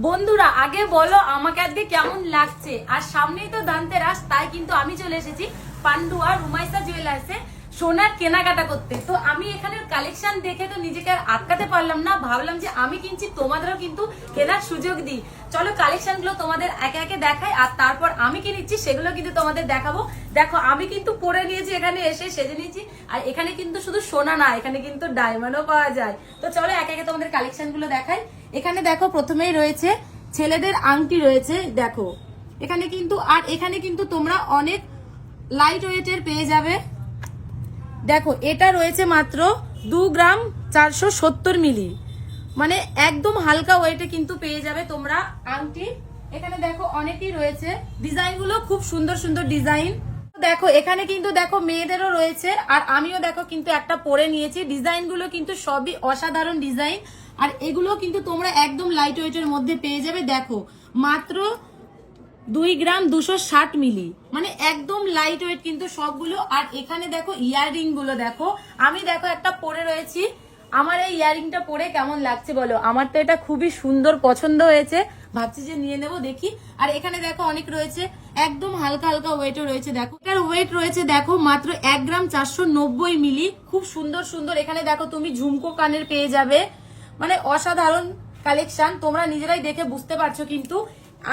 বন্ধুরা আগে বলো আমাকে আজকে কেমন লাগছে। আর সামনেই তো ধনতেরাস, তাই কিন্তু আমি চলে এসেছি পান্ডুয়া রুমাইসা জুয়েলার্সে সোনার কেনাকাটা করতে। তো আমি এখানের কালেকশন দেখে তো নিজেকে আর আটকাতে পারলাম না, ভাবলাম যে আমি কিনছি তোমাদেরও কিন্তু কেনার সুযোগ দিই। চলো কালেকশন গুলো তোমাদের একে একে দেখাই, আর তারপর আমি কি নিচ্ছি সেগুলো কিন্তু তোমাদের দেখাবো। দেখো আমি কিন্তু পরে নিয়েছি, এখানে এসে সেজে নিয়েছি। আর এখানে কিন্তু শুধু সোনা না, এখানে কিন্তু ডায়মন্ডও পাওয়া যায়। তো চলো একে একে তোমাদের কালেকশন গুলো দেখাই। এখানে দেখো প্রথমেই রয়েছে ছেলেদের আংটি রয়েছে, দেখো এখানে কিন্তু। আর এখানে কিন্তু তোমরা অনেক লাইট ওয়েটের পেয়ে যাবে। দেখো এটা রয়েছে মাত্র 2 গ্রাম 470 মিলি, মানে একদম হালকা ওয়েটে কিন্তু পেয়ে যাবে তোমরা আংটি। এখানে দেখো অনেকই রয়েছে, ডিজাইন গুলো খুব সুন্দর সুন্দর ডিজাইন। দেখো এখানে কিন্তু দেখো মেয়েদেরও রয়েছে, আর আমিও দেখো কিন্তু একটা পরে নিয়েছি। ডিজাইন গুলো কিন্তু সবই অসাধারণ ডিজাইন, আর এগুলো কিন্তু তোমরা একদম লাইট ওয়েটের মধ্যে পেয়ে যাবে। দেখো মাত্র 2 গ্রাম 260 মিলি, মানে একদম লাইট ওয়েট কিন্তু সবগুলো। আর এখানে দেখো ইয়াররিং গুলো দেখো, আমি দেখো একটা পরে রয়েছি। আমার এই ইয়াররিংটা পরে কেমন লাগছে বলো? আমার তো এটা খুবই সুন্দর পছন্দ হয়েছে, ভাবছি যে নিয়ে নেবো, দেখি। আর এখানে দেখো অনেক রয়েছে, একদম হালকা হালকা ওয়েটও রয়েছে। দেখো এটার ওয়েট রয়েছে দেখো মাত্র 1 গ্রাম 490 মিলি, খুব সুন্দর সুন্দর। এখানে দেখো তুমি ঝুমকো কানের পেয়ে যাবে, মানে অসাধারণ কালেকশন, তোমরা নিজেরাই দেখে বুঝতে পারছো কিন্তু।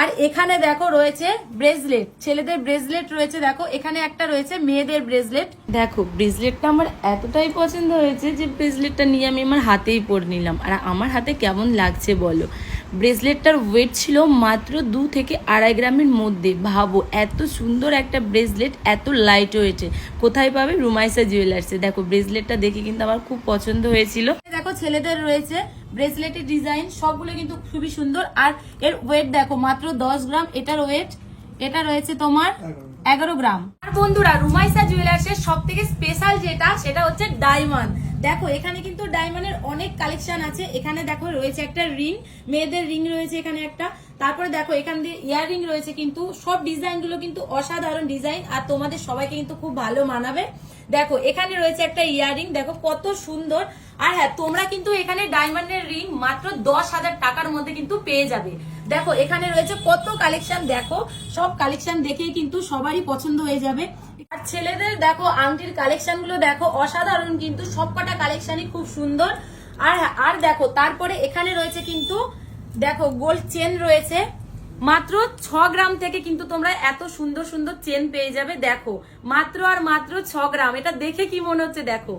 আর এখানে দেখো রয়েছে ব্রেসলেট, ছেলেদের ব্রেসলেট রয়েছে। দেখো এখানে একটা রয়েছে মেয়েদের ব্রেসলেট। দেখো ব্রেসলেটটা আমার এতটাই পছন্দ হয়েছে যে ব্রেসলেটটা নিয়ে আমি আমার হাতেই পরে নিলাম। আর আমার হাতে কেমন লাগছে বলো? ব্রেসলেটটার ওয়েট ছিল মাত্র 2 থেকে 2.5 গ্রামের মধ্যে। ভাবো এত সুন্দর একটা ব্রেসলেট এত লাইট ওয়েটে কোথায় পাবে? রুমাইসা জুয়েলার্সে। দেখো ব্রেসলেটটা দেখে কিন্তু আমার খুব পছন্দ হয়েছিল। দেখো ছেলেদের রয়েছে ব্রেসলেটের ডিজাইন, সবগুলো কিন্তু খুবই সুন্দর। আর এর ওয়েট দেখো মাত্র 10 গ্রাম, এটার ওয়েট এটা রয়েছে তোমার 11 গ্রাম। আর বন্ধুরা রুমাইসা জুয়েলার্সের সব থেকে স্পেশাল যেটা, সেটা হচ্ছে ডায়মন্ড। দেখো এখানে কিন্তু ডায়মন্ডের অনেক কালেকশন আছে। এখানে দেখো রয়েছে একটা রিং, মেয়েদের রিং রয়েছে এখানে একটা। তারপরে দেখো এখান দিয়ে ইয়াররিং রয়েছে, কিন্তু সব ডিজাইন গুলো কিন্তু অসাধারণ ডিজাইন, আর তোমাদের সবাইকে কিন্তু খুব ভালো মানাবে। দেখো এখানে রয়েছে একটা ইয়াররিং, দেখো কত সুন্দর। আর হ্যাঁ, তোমরা কিন্তু এখানে ডায়মন্ডের রিং মাত্র 10,000 টাকার মধ্যে কিন্তু পেয়ে যাবে। দেখো এখানে রয়েছে কত কালেকশন, দেখো সব কালেকশন দেখেই কিন্তু সবারই পছন্দ হয়ে যাবে। আর ছেলেদের দেখো আংটির কালেকশন গুলো দেখো অসাধারণ, কিন্তু সবকটা কালেকশনই খুব সুন্দর। আর দেখো তারপরে এখানে রয়েছে কিন্তু দেখো গোল্ড চেন রয়েছে মাত্র 6 গ্রাম থেকে কিন্তু তোমরা এত সুন্দর সুন্দর চেন পেয়ে যাবে। দেখো মাত্র আর মাত্র 6 গ্রাম, এটা দেখে কি মনে হচ্ছে? দেখো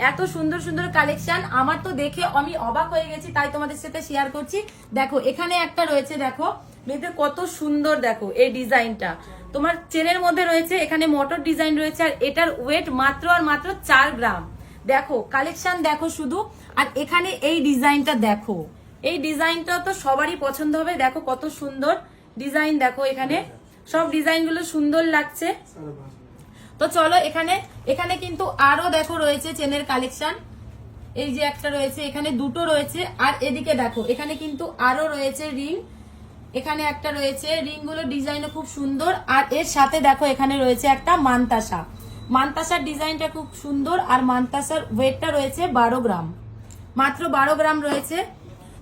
এত সুন্দর সুন্দর কালেকশন, আমার তো দেখে আমি অবাক হয়ে গেছি, তাই তোমাদের সাথে শেয়ার করছি। দেখো এখানে একটা রয়েছে, দেখো মেয়েদের কত সুন্দর, দেখো এই ডিজাইনটা তোমার চেনের মধ্যে রয়েছে। এখানে মোটর ডিজাইন রয়েছে, আর এটার ওয়েট মাত্র আর মাত্র 4 গ্রাম। দেখো কালেকশন দেখো শুধু। আর এখানে এই ডিজাইনটা দেখো, এই ডিজাইনটা তো সবারই পছন্দ হবে। দেখো কত সুন্দর ডিজাইন, দেখো এখানে সব ডিজাইন গুলো সুন্দর লাগছে। তো চলো এখানে কিন্তু আরো দেখো রয়েছে চেনের কালেকশন। এই যে একটা রয়েছে, এখানে দুটো রয়েছে। আর এদিকে দেখো এখানে কিন্তু আরো রয়েছে রিং, এখানে একটা রয়েছে। রিং গুলো ডিজাইনও খুব সুন্দর। আর এর সাথে দেখো এখানে রয়েছে একটা মানতাসা, মানতাসার ডিজাইনটা খুব সুন্দর। আর মানতাসার ওয়েটটা রয়েছে 12 গ্রাম, মাত্র 12 গ্রাম রয়েছে।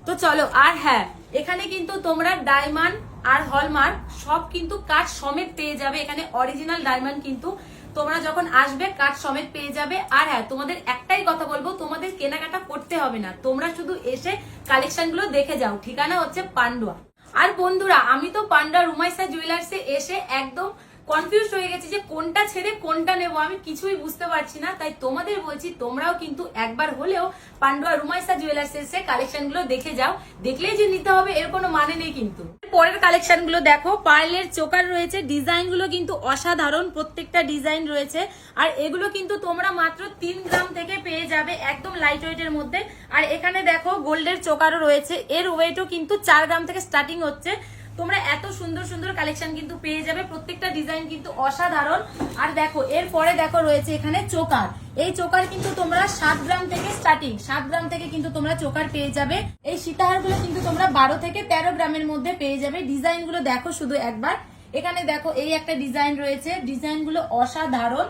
তো চলো। আর হ্যাঁ, এখানে কিন্তু তোমরা ডায়মন্ড আর হলমার্ক সব কিন্তু কাঠ সমেত পেয়ে যাবে। এখানে অরিজিনাল ডায়মন্ড কিন্তু তোমরা যখন আসবে কাঠ সমেত পেয়ে যাবে। আর হ্যাঁ, তোমাদের একটাই কথা বলবো, তোমাদের কেনাকাটা করতে হবে না, তোমরা শুধু এসে কালেকশন গুলো দেখে যাও। ঠিকানা হচ্ছে পান্ডুয়া। আর বন্ধুরা আমি তো পান্ডুয়া রুমাইসা জুয়েলার্সে এসে একদম কনফিউজ হয়ে গেছি যে কোনটা ছেড়ে কোনটা নেবো, আমি কিছুই বুঝতে পারছি না। তাই তোমাদের বলছি তোমরাও কিন্তু একবার হলেও পান্ডুয়া রুমাইসা জুয়েলার্স এসে কালেকশন গুলো দেখে যাও। দেখলেই যে নিতে হবে এর কোনো মানে নেই কিন্তু। পরের কালেকশন গুলো দেখো, পার্লের চোকার রয়েছে, ডিজাইন গুলো কিন্তু অসাধারণ, প্রত্যেকটা ডিজাইন রয়েছে। আর এগুলো কিন্তু তোমরা মাত্র 3 গ্রাম থেকে পেয়ে যাবে, একদম লাইট ওয়েটের মধ্যে। আর এখানে দেখো গোল্ডের চোকারও রয়েছে, এর ওয়েটও কিন্তু 4 গ্রাম থেকে স্টার্টিং হচ্ছে। তোমরা এত সুন্দর সুন্দর কালেকশন কিন্তু পেয়ে যাবে, প্রত্যেকটা ডিজাইন কিন্তু অসাধারণ। আর দেখো এরপরে দেখো রয়েছে এখানে চোকার, এই চোকার কিন্তু তোমরা 7 গ্রাম থেকে স্টার্টিং, 7 গ্রাম থেকে কিন্তু তোমরা চোকার পেয়ে যাবে। এই সীতাহার গুলো কিন্তু তোমরা 12 থেকে 13 গ্রামের মধ্যে পেয়ে যাবে। ডিজাইন গুলো দেখো শুধু একবার। এখানে দেখো এই একটা ডিজাইন রয়েছে, ডিজাইন গুলো অসাধারণ।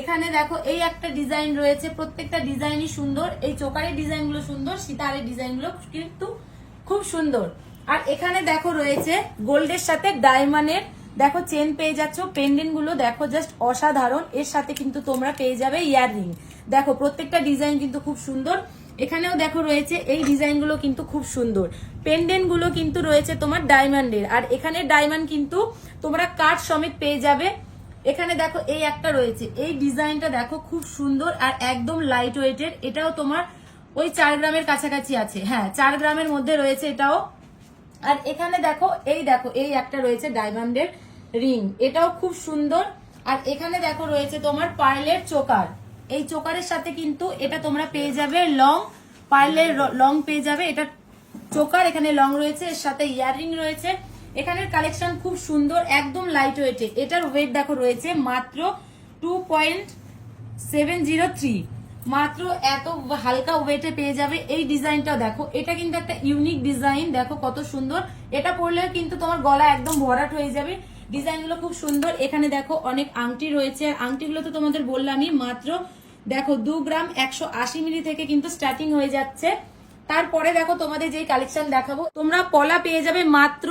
এখানে দেখো এই একটা ডিজাইন রয়েছে, প্রত্যেকটা ডিজাইনই সুন্দর। এই চোকারের ডিজাইন গুলো সুন্দর, সীতাহারের ডিজাইন গুলো কিন্তু খুব সুন্দর। আর এখানে দেখো রয়েছে গোল্ডের সাথে ডায়মন্ডের দেখো চেন পেয়ে যাচ্ছ, পেন্ডেন্ট গুলো দেখো জাস্ট অসাধারণ। এর সাথে কিন্তু তোমরা পেয়ে যাবে ইয়াররিং। দেখো প্রত্যেকটা ডিজাইন কিন্তু খুব সুন্দর। এখানেও দেখো রয়েছে এই ডিজাইন গুলো কিন্তু খুব সুন্দর। পেন্ডেন্ট গুলো কিন্তু রয়েছে তোমার ডায়মন্ডের, আর এখানে ডায়মন্ড কিন্তু তোমরা কাট সমেত পেয়ে যাবে। এখানে দেখো এই একটা রয়েছে, এই ডিজাইনটা দেখো খুব সুন্দর আর একদম লাইট ওয়েটের। এটাও তোমার ওই 4 গ্রামের কাছাকাছি আছে, হ্যাঁ 4 গ্রামের মধ্যে রয়েছে এটাও। আর এখানে দেখো এই একটা রয়েছে ডায়মন্ডের রিং, এটাও খুব সুন্দর। আর এখানে দেখো রয়েছে তোমার পার্লের চোকার, এই চোকারের সাথে কিন্তু এটা তোমরা পেয়ে যাবে লং, পার্লের লং পেয়ে যাবে। এটা চোকার, এখানে লং রয়েছে, এর সাথে ইয়াররিং রয়েছে। এখানের কালেকশন খুব সুন্দর, একদম লাইট ওয়েটে। এটার ওয়েট দেখো রয়েছে মাত্র 2.703, মাত্র এত হালকা ওয়েটে পেয়ে যাবে। এই ডিজাইনটাও দেখো, এটা কিন্তু একটা ইউনিক ডিজাইন, দেখো কত সুন্দর। এটা পরলেও কিন্তু তোমার গলা একদম ভরাট হয়ে যাবে। ডিজাইনগুলো খুব সুন্দর। এখানে দেখো অনেক আংটি রয়েছে, আংটিগুলো তো তোমাদের বললামই, মাত্র দেখো 2 গ্রাম 180 মিলি থেকে কিন্তু স্টার্টিং হয়ে যাচ্ছে। তারপরে দেখো তোমাদের যে কালেকশন দেখাবো, তোমরা পলা পেয়ে যাবে মাত্র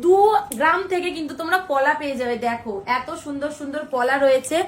2 গ্রাম থেকে কিন্তু তোমরা পলা পেয়ে যাবে। দেখো এত সুন্দর সুন্দর পলা রয়েছে।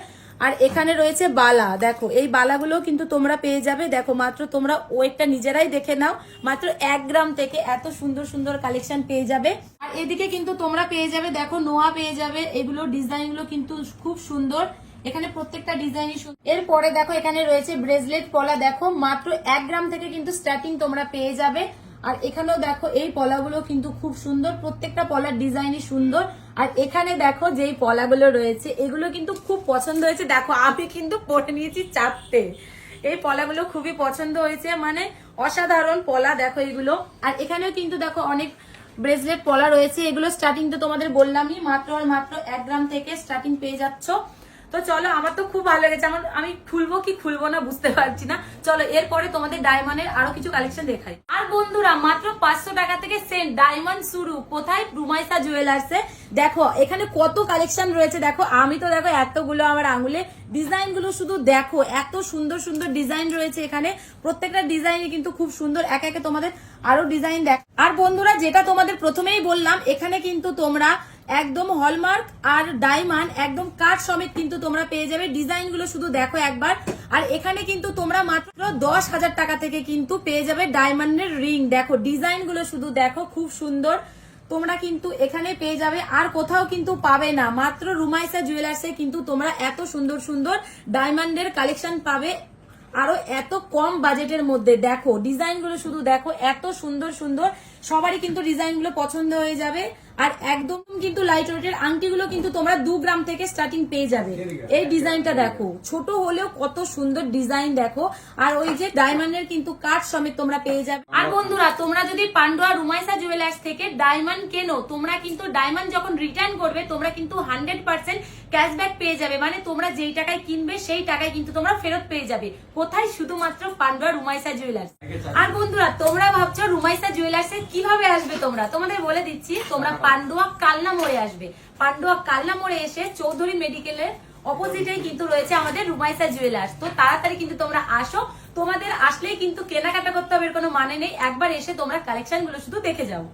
আর এখানে রয়েছে বালা, দেখো এই বালাগুলো কিন্তু তোমরা পেয়ে যাবে। দেখো মাত্র তোমরা ওয়েটটা নিজেরাই দেখে নাও, মাত্র 1 গ্রাম থেকে এত সুন্দর সুন্দর কালেকশন পেয়ে যাবে। আর এদিকে কিন্তু তোমরা পেয়ে যাবে দেখো নোয়া পেয়ে যাবে। এগুলো ডিজাইনগুলো কিন্তু খুব সুন্দর, এখানে প্রত্যেকটা ডিজাইনই সুন্দর। এরপরে দেখো এখানে রয়েছে ব্রেসলেট পলা, দেখো মাত্র 1 গ্রাম থেকে কিন্তু স্টার্টিং তোমরা পেয়ে যাবে। আর এখানেও দেখো এই পলাগুলো কিন্তু খুব সুন্দর, প্রত্যেকটা পলার ডিজাইনই সুন্দর। আর এখানে দেখো যেই পলাগুলো রয়েছে এগুলো কিন্তু খুব পছন্দ হয়েছে। দেখো আমি কিন্তু পরে নিয়েছি 4টে, এই পলাগুলো খুবই পছন্দ হয়েছে, মানে অসাধারণ পলা দেখো এগুলো। আর এখানেও কিন্তু দেখো অনেক ব্রেসলেট পলা রয়েছে, এগুলো স্টার্টিং তো তোমাদের বললামই, মাত্র আর মাত্র 1 গ্রাম থেকে স্টার্টিং পেয়ে যাচ্ছ। তো চলো, আমার তো খুব ভালো লেগেছে, আমি খুলবো কি খুলবো না বুঝতে পারছি না। চলো এরপরে তোমাদের ডায়মন্ডের আরো কিছু কালেকশন দেখাই। আর বন্ধুরা মাত্র 500 টাকা থেকে সেন্ট ডায়মন্ড শুরু, কোথায়? রুমাইসা জুয়েলার্সে। দেখো এখানে কত কালেকশন রয়েছে, দেখো আমি তো দেখো এতগুলো আমার আঙুলে ডিজাইন গুলো শুধু দেখো, এত সুন্দর সুন্দর ডিজাইন রয়েছে এখানে। প্রত্যেকটা ডিজাইনই কিন্তু খুব সুন্দর, একে একে তোমাদের আরো ডিজাইন দেখ। আর বন্ধুরা যেটা তোমাদের প্রথমেই বললাম, এখানে কিন্তু তোমরা একদম হলমার্ক আর ডায়মন্ড একদম কাট সমেত কিন্তু তোমরা পেয়ে যাবে। ডিজাইনগুলো শুধু দেখো একবার। আর এখানে কিন্তু তোমরা মাত্র 10,000 টাকা থেকে কিন্তু পেয়ে যাবে ডায়মন্ডের রিং। দেখো ডিজাইনগুলো শুধু দেখো, খুব সুন্দর। তোমরা কিন্তু এখানে পেয়ে যাবে, আর কোথাও কিন্তু পাবে না, মাত্র রুমাইসা জুয়েলার্সে কিন্তু তোমরা এত সুন্দর সুন্দর ডায়মন্ডের কালেকশন পাবে, আরো এত কম বাজেটের মধ্যে। দেখো ডিজাইনগুলো শুধু দেখো, এত সুন্দর সুন্দর, সবারই কিন্তু ডিজাইনগুলো পছন্দ হয়ে যাবে। আর একদম কিন্তু লাইট ওয়েটের আংটিগুলো কিন্তু তোমরা 2 গ্রাম থেকে স্টার্টিং পেয়ে যাবে। এই ডিজাইনটা দেখো, ছোট হলেও কত সুন্দর ডিজাইন দেখো। আর ওই যে ডায়মন্ডের কিন্তু কাট সমেত তোমরা পেয়ে যাবে। আর বন্ধুরা তোমরা যদি পান্ডুয়া রুমাইসা জুয়েলার্স থেকে ডায়মন্ড কেনো, তোমরা কিন্তু ডায়মন্ড যখন রিটার্ন করবে তোমরা কিন্তু 100% ক্যাশব্যাক পেয়ে যাবে, মানে তোমরা যেই টাকায় কিনবে সেই টাকায় কিন্তু তোমরা ফেরত পেয়ে যাবে। কোথায়? শুধুমাত্র পান্ডুয়া রুমাইসা জুয়েলার্স। আর বন্ধুরা তোমরা ভাবছো রুমাইসা জুয়েলার্সে কিভাবে আসবে, তোমাদের বলে দিচ্ছি। তোমরা পান্ডুয়া কালনা মোড়ে আসবে। পান্ডুয়া কালনা মোড়ে এসে চৌধুরী মেডিকেলের অপোজিটেই কিন্তু রয়েছে আমাদের রুমাইসা জুয়েলার্স। তো তাড়াতাড়ি কিন্তু তোমরা আসো, তোমাদের আসলেই কিন্তু কেনাকাটা করতে হবে এর কোনো মানে নেই, একবার এসে তোমরা কালেকশন গুলো শুধু দেখে যাও।